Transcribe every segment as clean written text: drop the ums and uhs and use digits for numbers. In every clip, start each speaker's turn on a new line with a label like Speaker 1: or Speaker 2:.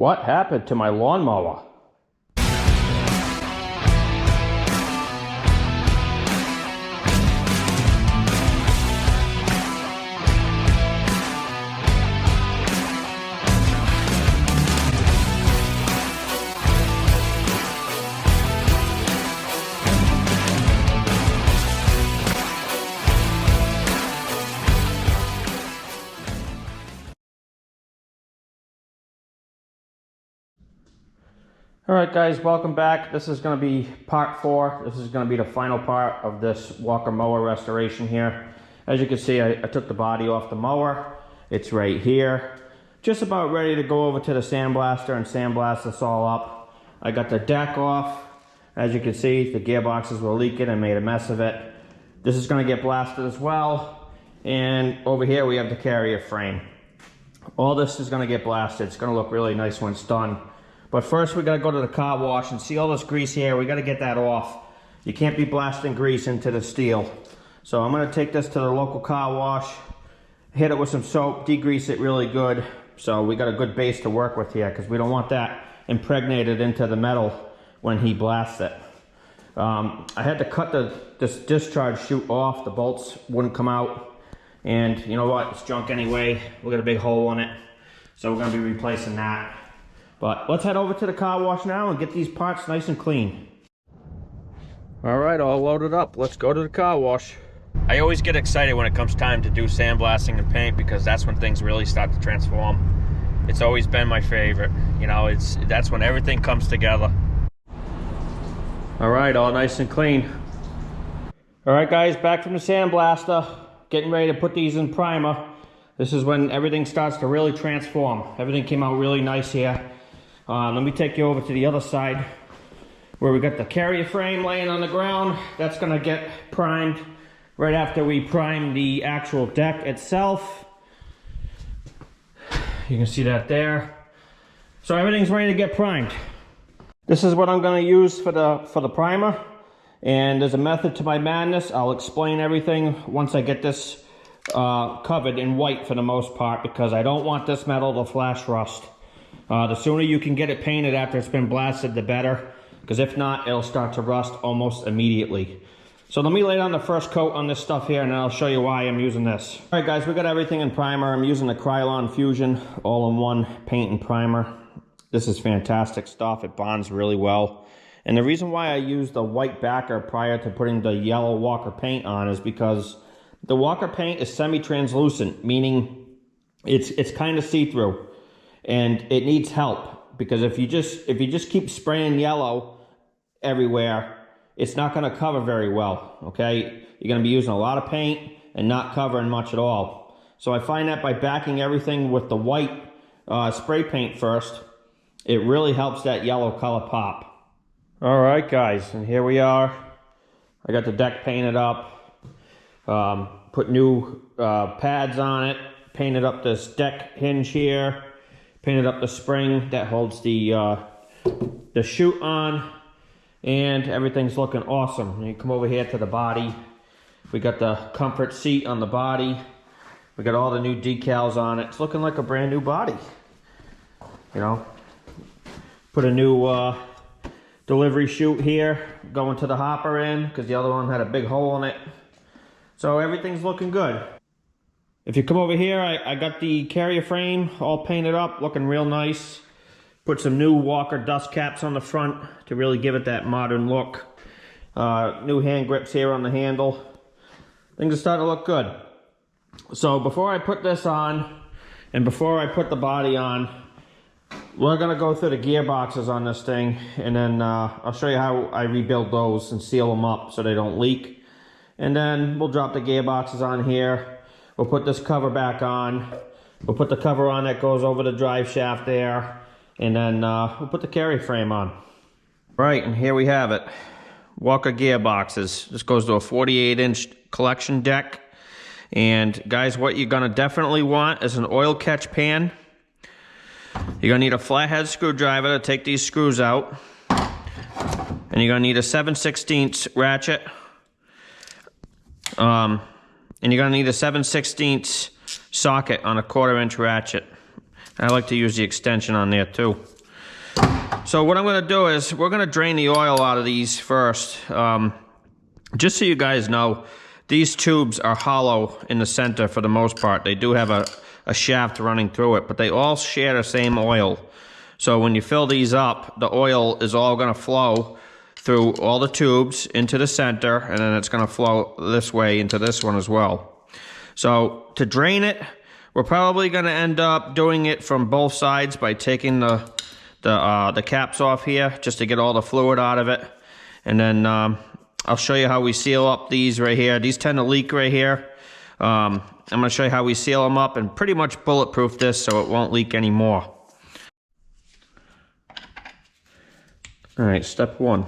Speaker 1: What happened to my lawnmower? Alright guys, welcome back. This is going to be part 4. This is going to be the final part of this Walker mower restoration here. As you can see, I took the body off the mower. It's right here. Just about ready to go over to the sandblaster and sandblast this all up. I got the deck off. As you can see, the gearboxes were leaking and made a mess of it. This is going to get blasted as well. And over here we have the carrier frame. All this is going to get blasted. It's going to look really nice when it's done. But first we gotta go to the car wash and see all this grease here. We gotta get that off. You can't be blasting grease into the steel. So I'm gonna take this to the local car wash, hit it with some soap, degrease it really good. So we got a good base to work with here because we don't want that impregnated into the metal when he blasts it. I had to cut this discharge chute off. The bolts wouldn't come out. And you know what, it's junk anyway. We got a big hole in it. So we're gonna be replacing that. But let's head over to the car wash now and get these parts nice and clean. All right, all loaded up. Let's go to the car wash. I always get excited when it comes time to do sandblasting and paint because that's when things really start to transform. It's always been my favorite. You know, that's when everything comes together. All right, all nice and clean. All right, guys, back from the sandblaster. Getting ready to put these in primer. This is when everything starts to really transform. Everything came out really nice here. Let me take you over to the other side where we got the carrier frame laying on the ground. That's gonna get primed right after we prime the actual deck itself. You can see that there. So everything's ready to get primed. This is what I'm gonna use for the primer. And there's a method to my madness. I'll explain everything once I get this covered in white for the most part because I don't want this metal to flash rust. The sooner you can get it painted after it's been blasted, the better, because if not, it'll start to rust almost immediately. So let me lay down the first coat on this stuff here and then I'll show you why I'm using this. All right guys, we got everything in primer. I'm using the Krylon Fusion all-in-one paint and primer. This is fantastic stuff. It bonds really well. And the reason why I used the white backer prior to putting the yellow Walker paint on is because the Walker paint is semi-translucent, meaning it's kind of see-through. And it needs help because if you just keep spraying yellow everywhere, it's not going to cover very well, okay? You're going to be using a lot of paint and not covering much at all. So I find that by backing everything with the white spray paint first, it really helps that yellow color pop. All right, guys, and here we are. I got the deck painted up, put new pads on it, painted up this deck hinge here, painted up the spring that holds the chute on, and everything's looking awesome. And you come over here to the body. We got the comfort seat on the body. We got all the new decals on it. It's looking like a brand new body. You know, put a new delivery chute here, going to the hopper in, because the other one had a big hole in it. So everything's looking good. If you come over here, I got the carrier frame all painted up, looking real nice. Put some new Walker dust caps on the front to really give it that modern look. New hand grips here on the handle. Things are starting to look good. So before I put this on, and before I put the body on, we're gonna go through the gearboxes on this thing, and then I'll show you how I rebuild those and seal them up so they don't leak. And then we'll drop the gearboxes on here. We'll put this cover back on. We'll put the cover on that goes over the drive shaft there. And then we'll put the carrier frame on. Right, and here we have it. Walker gearboxes. This goes to a 48-inch collection deck. And guys, what you're gonna definitely want is an oil catch pan. You're gonna need a flathead screwdriver to take these screws out. And you're gonna need a 7/16 ratchet. And you're gonna need a 7/16 socket on a 1/4-inch ratchet. I like to use the extension on there too. So what I'm going to do is we're going to drain the oil out of these first. Just so you guys know, these tubes are hollow in the center for the most part. They do have a shaft running through it, but they all share the same oil. So when you fill these up, the oil is all going to flow through all the tubes into the center, and then it's going to flow this way into this one as well. So to drain it, we're probably going to end up doing it from both sides by taking the caps off here just to get all the fluid out of it. And then I'll show you how we seal up these right here. These tend to leak right here. I'm going to show you how we seal them up and pretty much bulletproof this so it won't leak anymore. All right, step one.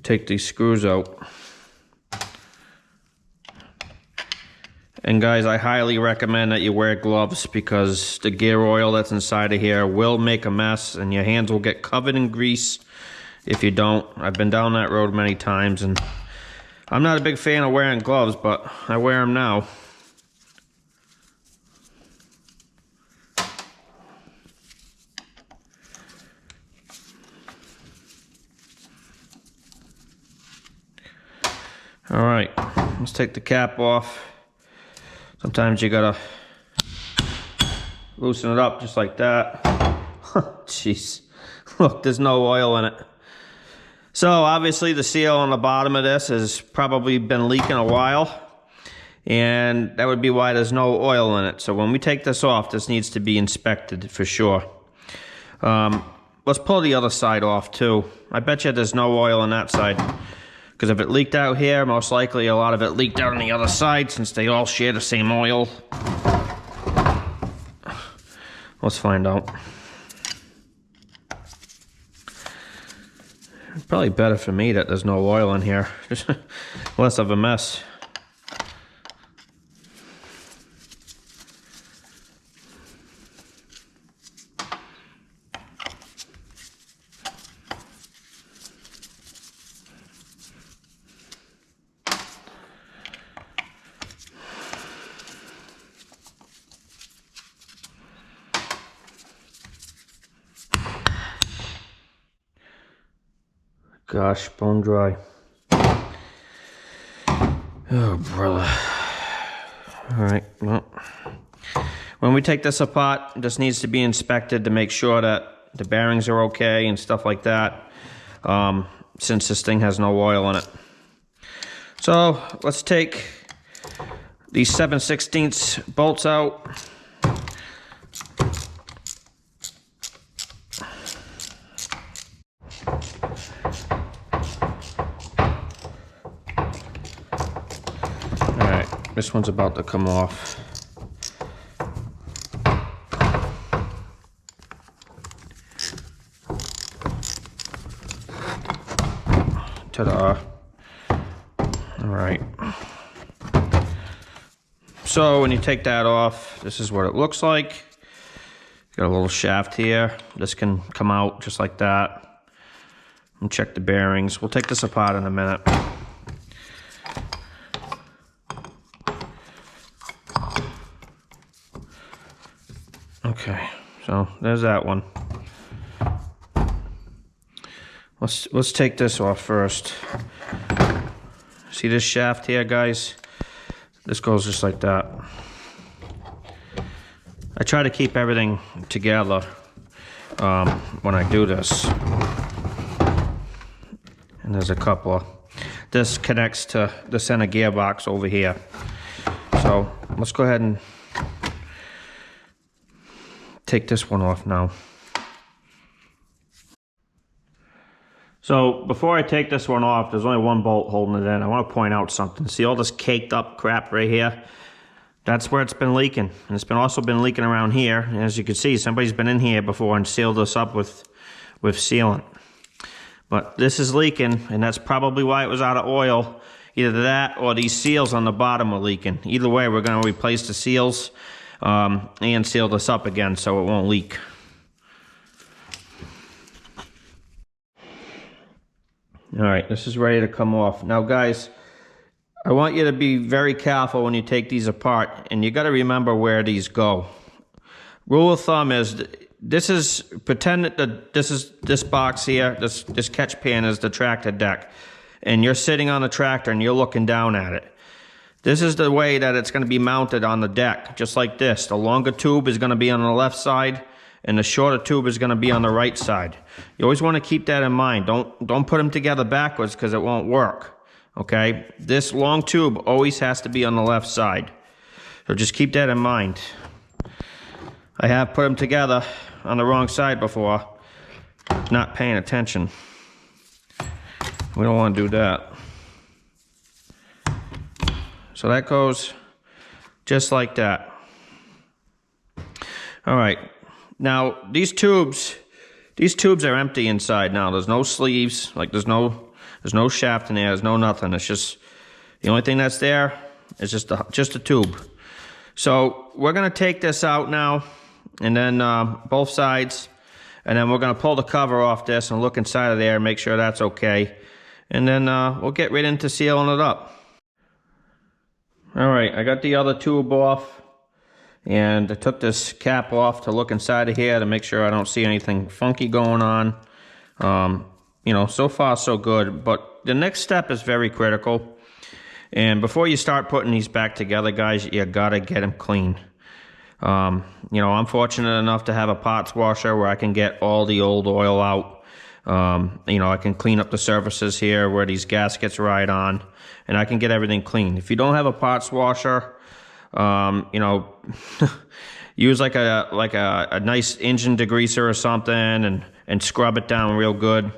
Speaker 1: Take these screws out. And guys, I highly recommend that you wear gloves because the gear oil that's inside of here will make a mess and your hands will get covered in grease if you don't. I've been down that road many times and I'm not a big fan of wearing gloves, but I wear them now. All right, let's take the cap off. Sometimes you gotta loosen it up just like that. Jeez, look, there's no oil in it. So obviously the seal on the bottom of this has probably been leaking a while, and that would be why there's no oil in it. So when we take this off, this needs to be inspected for sure. Let's pull the other side off too. I bet you there's no oil on that side. Because if it leaked out here, most likely a lot of it leaked out on the other side since they all share the same oil. Let's find out. It's probably better for me that there's no oil in here. Just less of a mess. Gosh, bone dry. Oh, brother. All right, well, when we take this apart, this needs to be inspected to make sure that the bearings are okay and stuff like that, since this thing has no oil in it. So let's take these 7/16 bolts out. This one's about to come off. Ta-da. All right. So when you take that off, this is what it looks like. Got a little shaft here. This can come out just like that. And check the bearings. We'll take this apart in a minute. Okay, so there's that one. Let's take this off first. See this shaft here, guys? This goes just like that. I try to keep everything together when I do this. And there's a couple. This connects to the center gearbox over here. So let's go ahead and take this one off now. So before I take this one off, there's only one bolt holding it in. I want to point out something. See all this caked up crap right here? That's where it's been leaking. And it's also been leaking around here. And as you can see, somebody's been in here before and sealed this up with sealant. But this is leaking, and that's probably why it was out of oil. Either that or these seals on the bottom are leaking. Either way, we're going to replace the seals and seal this up again so it won't leak. All right, this is ready to come off. Now guys, I want you to be very careful when you take these apart, and you got to remember where these go. Rule of thumb is, this is, pretend that this box here, this catch pan is the tractor deck. And you're sitting on the tractor and you're looking down at it. This is the way that it's going to be mounted on the deck, just like this. The longer tube is going to be on the left side, and the shorter tube is going to be on the right side. You always want to keep that in mind. Don't put them together backwards because it won't work. Okay? This long tube always has to be on the left side. So just keep that in mind. I have put them together on the wrong side before, not paying attention. We don't want to do that. So that goes just like that. All right. Now these tubes are empty inside now. There's no sleeves, like there's no shaft in there, there's no nothing. It's just, the only thing that's there is just a tube. So we're gonna take this out now, and then both sides, and then we're gonna pull the cover off this and look inside of there and make sure that's okay. And then we'll get right into sealing it up. All right, I got the other tube off, and I took this cap off to look inside of here to make sure I don't see anything funky going on. You know, so far so good, but the next step is very critical. And before you start putting these back together, guys, you gotta get them clean. You know, I'm fortunate enough to have a parts washer where I can get all the old oil out. You know, I can clean up the surfaces here where these gaskets ride on, and I can get everything clean. If you don't have a parts washer, you know, use like a nice engine degreaser or something, and scrub it down real good.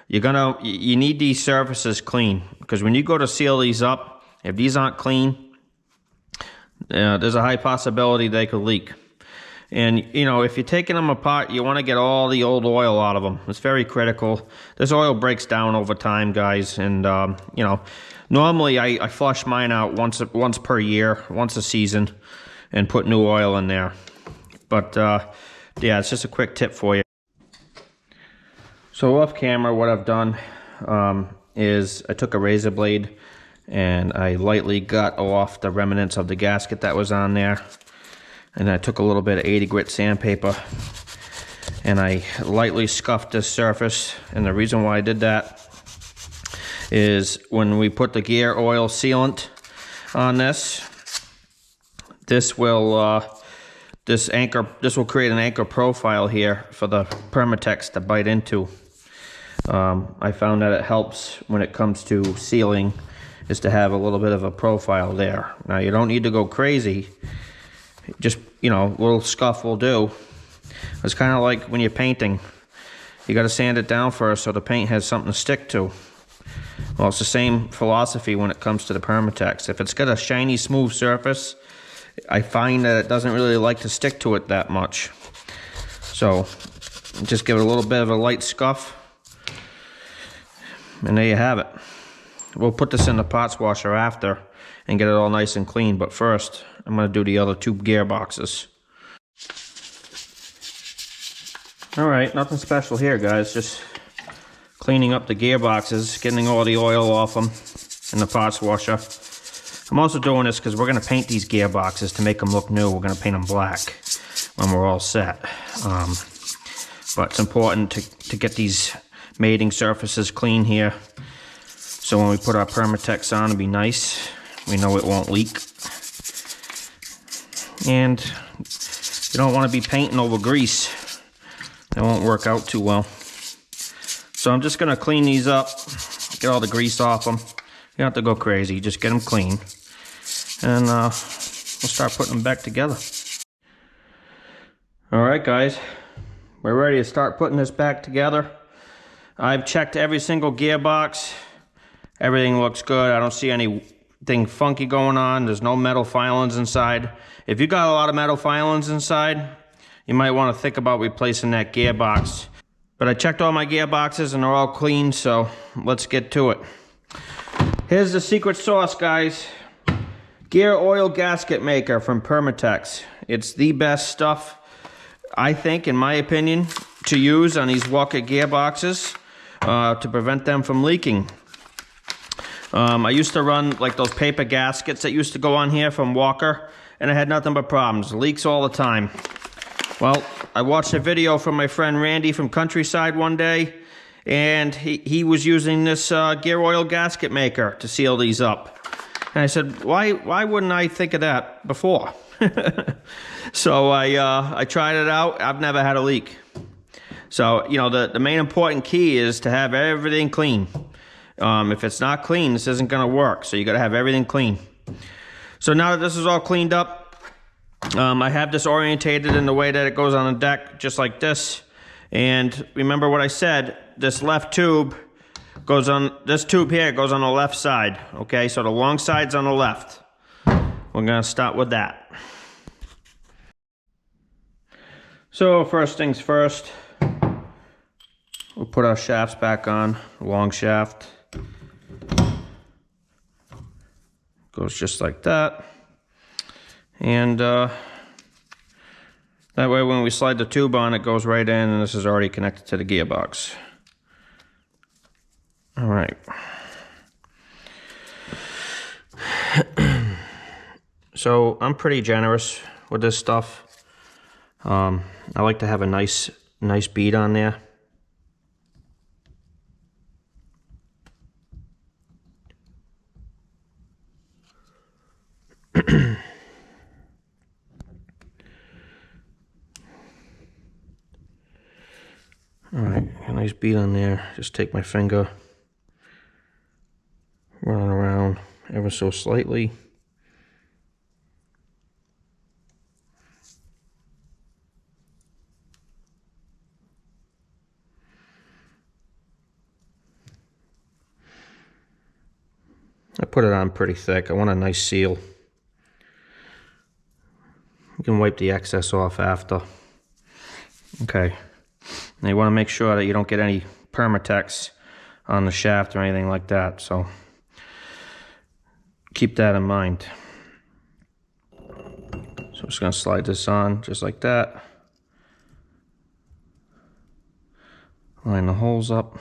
Speaker 1: You need these surfaces clean, because when you go to seal these up, if these aren't clean, there's a high possibility they could leak. And, you know, if you're taking them apart, you want to get all the old oil out of them. It's very critical. This oil breaks down over time, guys. And, you know, normally I flush mine out once per year, once a season, and put new oil in there. But, yeah, it's just a quick tip for you. So off camera, what I've done is I took a razor blade and I lightly got off the remnants of the gasket that was on there. And I took a little bit of 80 grit sandpaper and I lightly scuffed this surface. And the reason why I did that is when we put the gear oil sealant on this, this will create an anchor profile here for the Permatex to bite into. I found that it helps when it comes to sealing, is to have a little bit of a profile there. Now you don't need to go crazy. Just, you know, a little scuff will do. It's kind of like when you're painting. You got to sand it down first so the paint has something to stick to. Well, it's the same philosophy when it comes to the Permatex. If it's got a shiny, smooth surface, I find that it doesn't really like to stick to it that much. So, just give it a little bit of a light scuff. And there you have it. We'll put this in the parts washer after and get it all nice and clean, but first I'm going to do the other two gearboxes. Alright, nothing special here, guys, just cleaning up the gearboxes, getting all the oil off them in the parts washer. I'm also doing this because we're going to paint these gearboxes to make them look new. We're going to paint them black when we're all set. But it's important to get these mating surfaces clean here, so when we put our Permatex on, it'll be nice. We know it won't leak. And you don't want to be painting over grease. That won't work out too well. So I'm just going to clean these up, get all the grease off them. You don't have to go crazy, just get them clean. And we'll start putting them back together. Alright guys, we're ready to start putting this back together. I've checked every single gearbox. Everything looks good. I don't see anything funky going on. There's no metal filings inside. If you got a lot of metal filings inside, you might want to think about replacing that gearbox. But I checked all my gearboxes and they're all clean, so let's get to it. Here's the secret sauce, guys. Gear oil gasket maker from Permatex. It's the best stuff, I think, in my opinion, to use on these Walker gearboxes to prevent them from leaking. I used to run like those paper gaskets that used to go on here from Walker, and I had nothing but problems. Leaks all the time. Well, I watched a video from my friend Randy from Countryside one day, and he was using this gear oil gasket maker to seal these up. And I said, why wouldn't I think of that before? So I tried it out. I've never had a leak. So, you know, the main important key is to have everything clean. If it's not clean, this isn't going to work. So you got to have everything clean. So now that this is all cleaned up, I have this orientated in the way that it goes on the deck, just like this. And remember what I said, this left tube goes on, this tube here goes on the left side. Okay, so the long side's on the left. We're gonna start with that. So first things first, we'll put our shafts back on, long shaft. Goes just like that. And that way when we slide the tube on, it goes right in, and this is already connected to the gearbox. All right. So I'm pretty generous with this stuff. I like to have a nice bead on there. Alright, a nice bead on there. Just take my finger, run it around ever so slightly. I put it on pretty thick. I want a nice seal. You can wipe the excess off after. Okay. Now you want to make sure that you don't get any Permatex on the shaft or anything like that, so keep that in mind. So I'm just going to slide this on just like that. Line the holes up,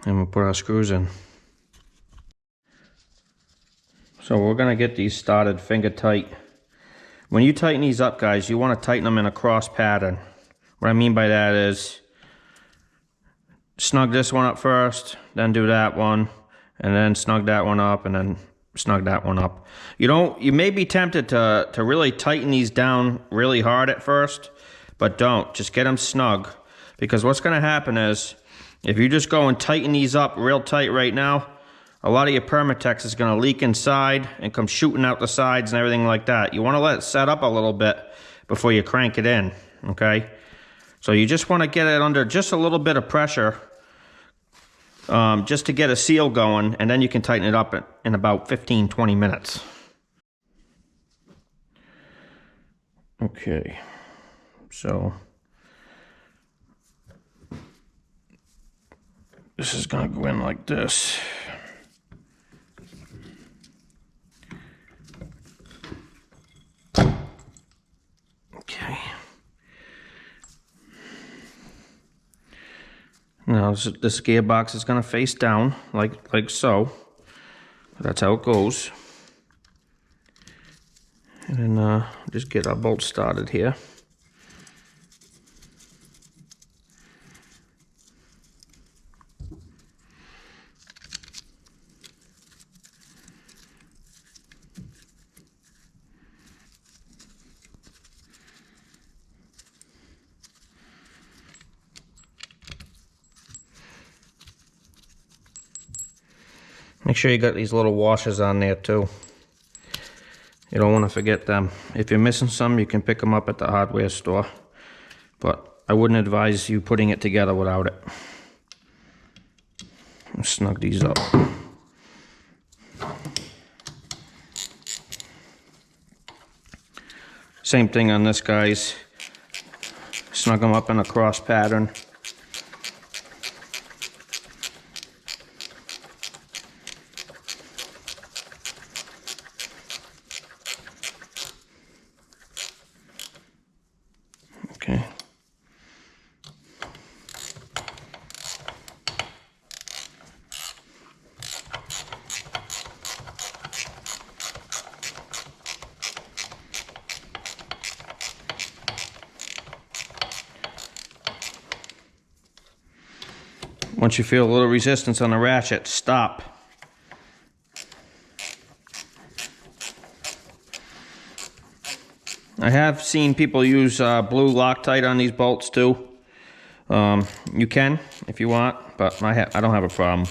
Speaker 1: and we'll put our screws in. So we're going to get these started finger tight. When you tighten these up, guys, you want to tighten them in a cross pattern. What I mean by that is snug this one up first, then do that one, and then snug that one up, and then snug that one up. You may be tempted to really tighten these down really hard at first, but don't. Just get them snug, because what's going to happen is if you just go and tighten these up real tight right now, a lot of your Permatex is going to leak inside and come shooting out the sides and everything like that. You want to let it set up a little bit before you crank it in, okay? So you just want to get it under just a little bit of pressure, just to get a seal going, and then you can tighten it up in about 15-20 minutes. Okay, so this is going to go in like this. Okay. Now this gearbox is going to face down like so. That's how it goes. And then just get our bolt started here. Make sure you got these little washers on there too. You don't want to forget them. If you're missing some, you can pick them up at the hardware store. But I wouldn't advise you putting it together without it. Let's snug these up. Same thing on this, guys. Snug them up in a cross pattern. Okay. Once you feel a little resistance on the ratchet, stop. I have seen people use blue Loctite on these bolts too. You can if you want, but I don't have a problem.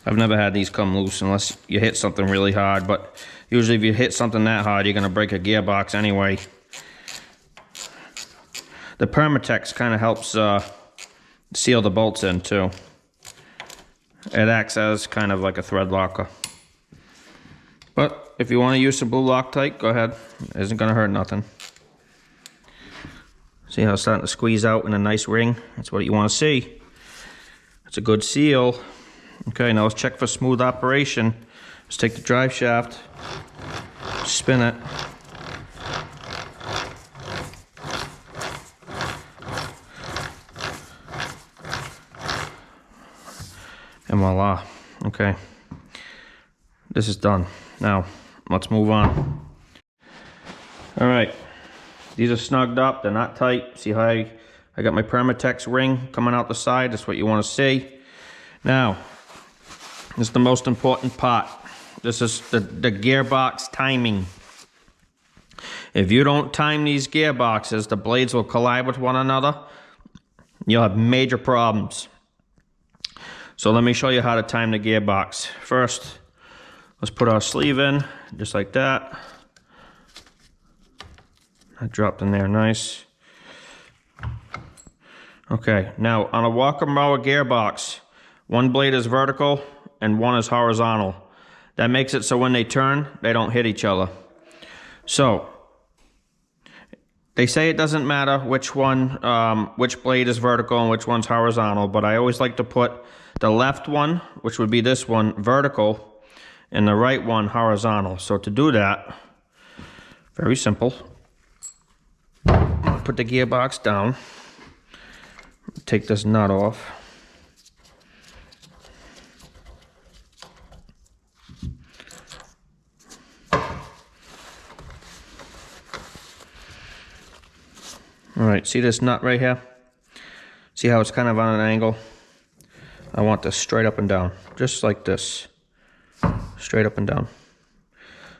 Speaker 1: I've never had these come loose unless you hit something really hard, but usually if you hit something that hard, you're going to break a gearbox anyway. The Permatex kind of helps seal the bolts in too. It acts as kind of like a thread locker. But if you want to use some blue Loctite, go ahead. It isn't going to hurt nothing. See how it's starting to squeeze out in a nice ring? That's what you want to see. It's a good seal. Okay, now let's check for smooth operation. Let's take the drive shaft, spin it. And voila. Okay. This is done. Now, let's move on. All right. These are snugged up. They're not tight. See how I got my Permatex ring coming out the side? That's what you want to see. Now, this is the most important part. This is the gearbox timing. If you don't time these gearboxes, the blades will collide with one another. You'll have major problems. So let me show you how to time the gearbox. First, let's put our sleeve in, just like that. That dropped in there, nice. Okay, now on a walker mower gearbox, one blade is vertical and one is horizontal. That makes it so when they turn, they don't hit each other. So, they say it doesn't matter which one, which blade is vertical and which one's horizontal, but I always like to put the left one, which would be this one, vertical, and the right one horizontal. So to do that, very simple. Put the gearbox down. Take this nut off. All right, see this nut right here? See how it's kind of on an angle? I want this straight up and down, just like this. Straight up and down.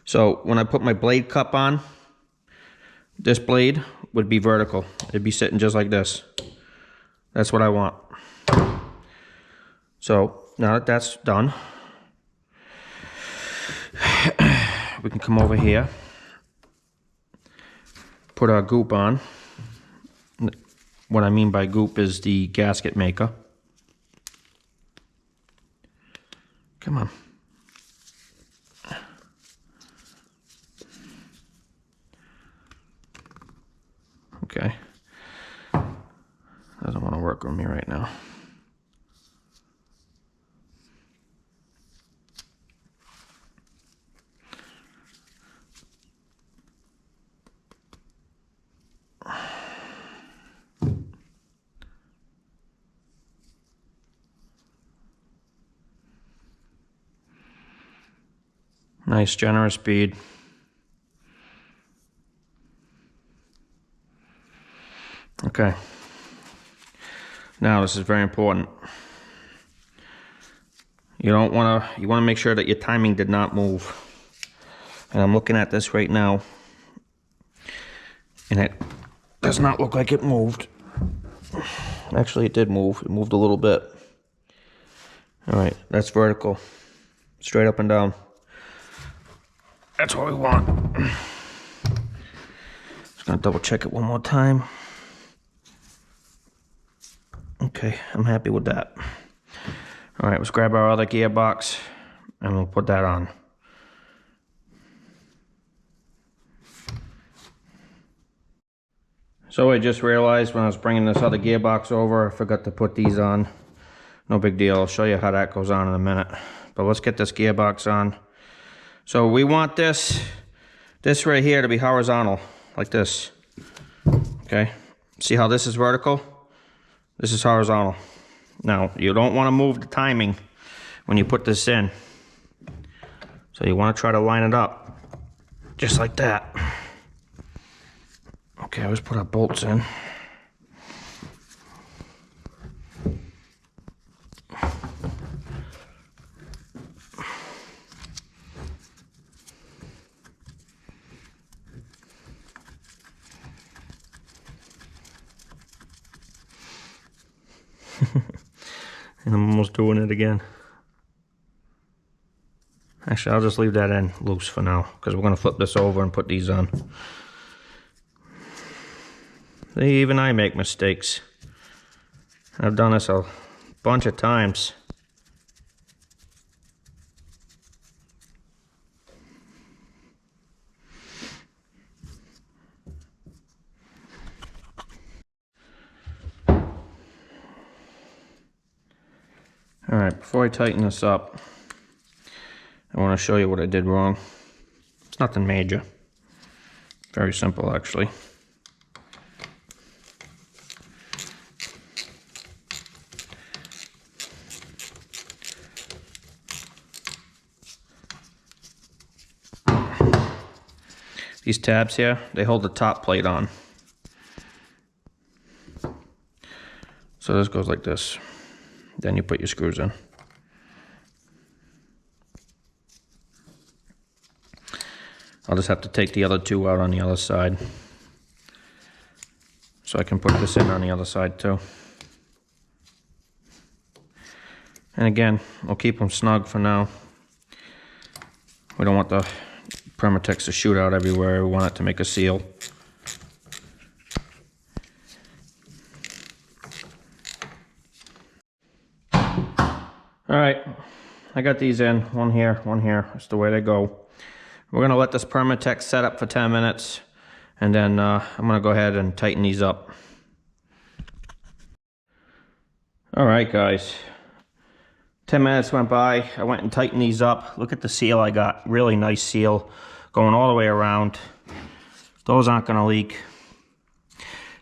Speaker 1: So when I put my blade cup on, this blade would be vertical. It'd be sitting just like this. That's what I want. So now that that's done, we can come over here, put our goop on. What I mean by goop is the gasket maker. Come on. Okay. Doesn't want to work with me right now. Nice, generous bead. Okay. Now this is very important. You want to make sure that your timing did not move. And I'm looking at this right now, and it does not look like it moved. Actually, it did move. It moved a little bit. All right, that's vertical, straight up and down. That's what we want. Just gonna double check it one more time. Okay, I'm happy with that. All right, let's grab our other gearbox and we'll put that on. So I just realized when I was bringing this other gearbox over, I forgot to put these on. No big deal, I'll show you how that goes on in a minute. But let's get this gearbox on. So we want this right here to be horizontal, like this. Okay, see how this is vertical? This is horizontal. Now, you don't want to move the timing when you put this in. So you want to try to line it up, just like that. Okay, let's put our bolts in. And I'm almost doing it again. Actually, I'll just leave that end loose for now, because we're going to flip this over and put these on. Even I make mistakes. I've done this a bunch of times. Alright, before I tighten this up, I want to show you what I did wrong. It's nothing major. Very simple, actually. These tabs here, they hold the top plate on. So this goes like this. Then you put your screws in. I'll just have to take the other two out on the other side, so I can put this in on the other side too. And again, we'll keep them snug for now. We don't want the Permatex to shoot out everywhere. We want it to make a seal. Alright, I got these in, one here, that's the way they go. We're going to let this Permatex set up for 10 minutes, and then I'm going to go ahead and tighten these up. Alright guys, 10 minutes went by, I went and tightened these up. Look at the seal I got, really nice seal, going all the way around. Those aren't going to leak.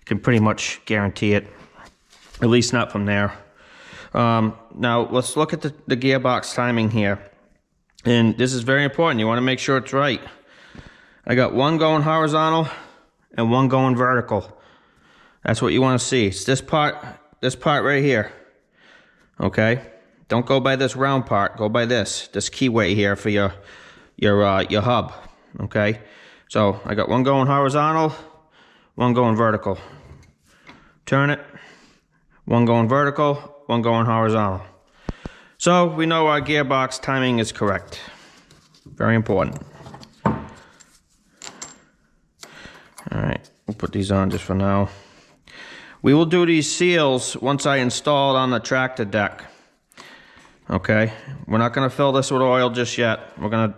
Speaker 1: Can pretty much guarantee it, at least not from there. Now let's look at the gearbox timing here, and this is very important. You want to make sure it's right. I got one going horizontal and one going vertical. That's what you want to see. It's this part right here. Okay, don't go by this round part, go by this keyway here for your hub. Okay, so I got one going horizontal, one going vertical. Turn it, one going vertical, one going horizontal. So we know our gearbox timing is correct. Very important. Alright, we'll put these on just for now. We will do these seals once I install it on the tractor deck. Okay, we're not going to fill this with oil just yet. We're gonna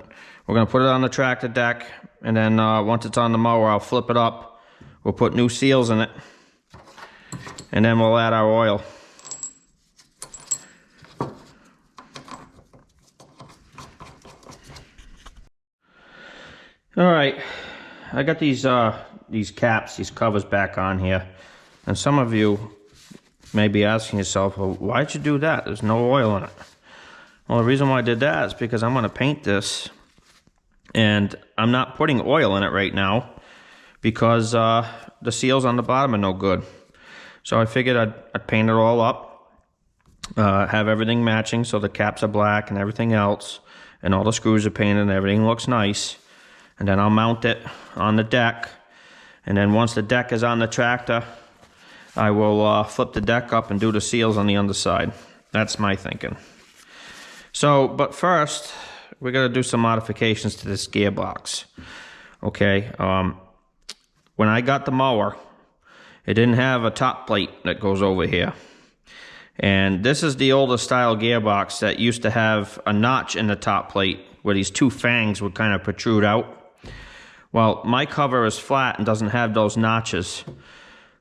Speaker 1: put it on the tractor deck, and then once it's on the mower, I'll flip it up. We'll put new seals in it, and then we'll add our oil. Alright, I got these caps, these covers back on here, and some of you may be asking yourself, well, why'd you do that? There's no oil in it. Well, the reason why I did that is because I'm going to paint this, and I'm not putting oil in it right now because the seals on the bottom are no good. So I figured I'd paint it all up, have everything matching so the caps are black and everything else, and all the screws are painted and everything looks nice. And then I'll mount it on the deck, and then once the deck is on the tractor, I will flip the deck up and do the seals on the underside. That's my thinking. So, but first, we're going to do some modifications to this gearbox. Okay, when I got the mower, it didn't have a top plate that goes over here. And this is the older style gearbox that used to have a notch in the top plate where these two fangs would kind of protrude out. Well, my cover is flat and doesn't have those notches.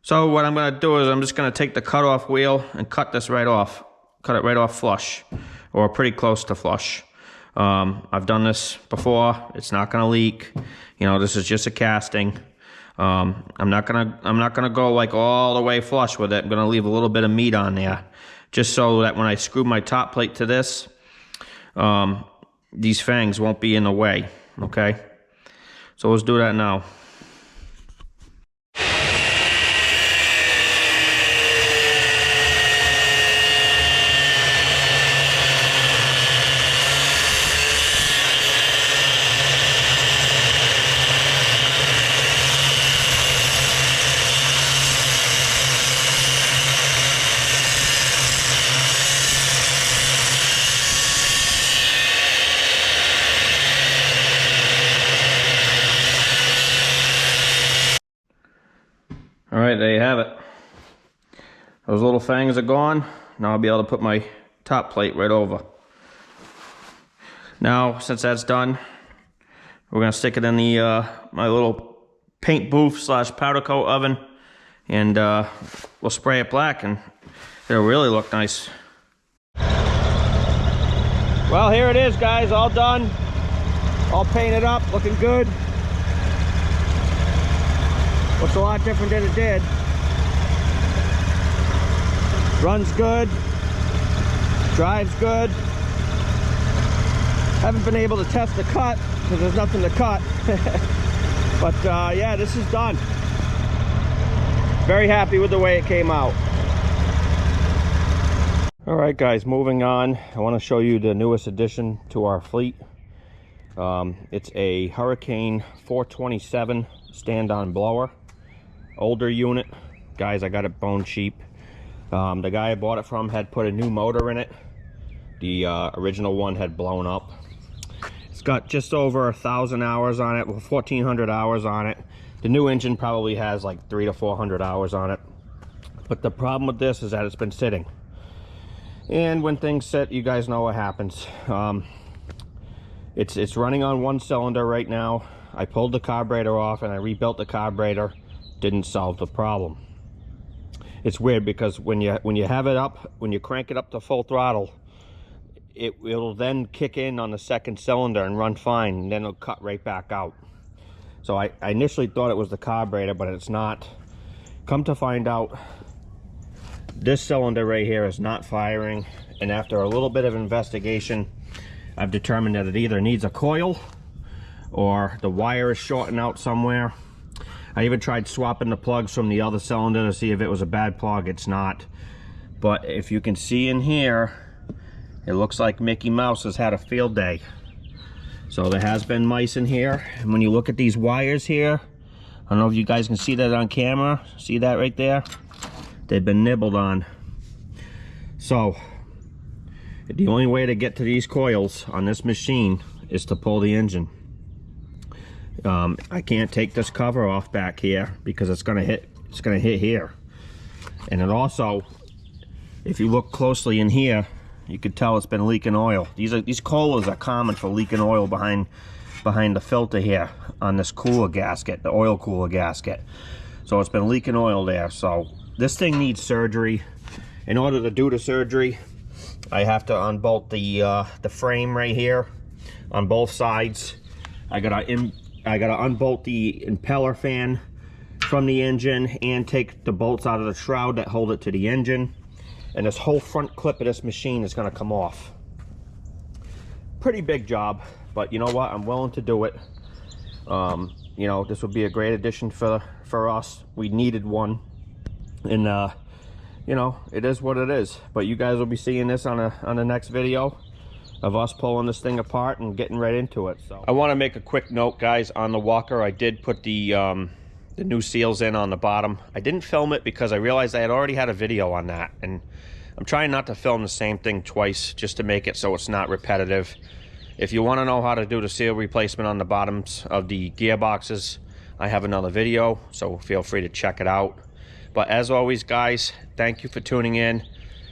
Speaker 1: So what I'm going to do is I'm just going to take the cut-off wheel and cut this right off. Cut it right off flush, or pretty close to flush. I've done this before. It's not going to leak. You know, this is just a casting. I'm not gonna go like all the way flush with it. I'm gonna leave a little bit of meat on there, just so that when I screw my top plate to this, these fangs won't be in the way. Okay. So let's do that now. right, there you have it. Those little fangs are gone. Now I'll be able to put my top plate right over. Now, since that's done, we're gonna stick it in the my little paint booth / powder coat oven, and we'll spray it black, and it'll really look nice. Well, here it is, guys, all done, all painted up, looking good. Looks a lot different than it did. Runs good, drives good. Haven't been able to test the cut because there's nothing to cut. But yeah, this is done. Very happy with the way it came out. All right, guys, moving on. I want to show you the newest addition to our fleet. It's a Hurricane 427 stand-on blower. Older unit. Guys, I got it bone cheap. The guy I bought it from had put a new motor in it. The original one had blown up. It's got just over 1,000 hours on it, 1,400 hours on it. The new engine probably has like 300 to 400 hours on it. But the problem with this is that it's been sitting. And when things sit, you guys know what happens. It's running on one cylinder right now. I pulled the carburetor off and I rebuilt the carburetor. Didn't solve the problem. It's weird because when you have it up, when you crank it up to full throttle, it'll then kick in on the second cylinder and run fine, and then it'll cut right back out. So I initially thought it was the carburetor, but it's not. Come to find out, this cylinder right here is not firing, and after a little bit of investigation, I've determined that it either needs a coil or the wire is shorting out somewhere. I even tried swapping the plugs from the other cylinder to see if it was a bad plug. It's not. But if you can see in here, it looks like Mickey Mouse has had a field day. So there has been mice in here. And when you look at these wires here, I don't know if you guys can see that on camera. See that right there? They've been nibbled on. So the only way to get to these coils on this machine is to pull the engine. I can't take this cover off back here because it's gonna hit here. And it also, if you look closely in here, you could tell it's been leaking oil. These coilers are common for leaking oil behind the filter here on this cooler gasket, the oil cooler gasket. So it's been leaking oil there. So this thing needs surgery. In order to do the surgery, I have to unbolt the frame right here on both sides. I gotta unbolt the impeller fan from the engine and take the bolts out of the shroud that hold it to the engine. And this whole front clip of this machine is gonna come off. Pretty big job, but you know what? I'm willing to do it. You know, this would be a great addition for us. We needed one. And you know, it is what it is. But you guys will be seeing this on the next video of us pulling this thing apart and getting right into it. So I want to make a quick note, guys, on the walker. I did put the new seals in on the bottom. I didn't film it because I realized I had already had a video on that, and I'm trying not to film the same thing twice just to make it so it's not repetitive. If you want to know how to do the seal replacement on the bottoms of the gearboxes, I have another video, so feel free to check it out. But as always, guys, thank you for tuning in.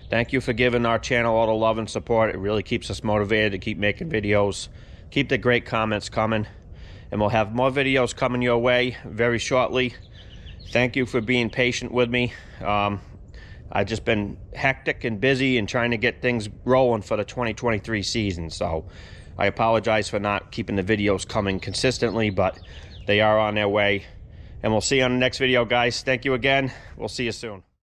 Speaker 1: Thank you for giving our channel all the love and support. It really keeps us motivated to keep making videos. Keep the great comments coming. And we'll have more videos coming your way very shortly. Thank you for being patient with me. I've just been hectic and busy and trying to get things rolling for the 2023 season. So I apologize for not keeping the videos coming consistently, but they are on their way. And we'll see you on the next video, guys. Thank you again. We'll see you soon.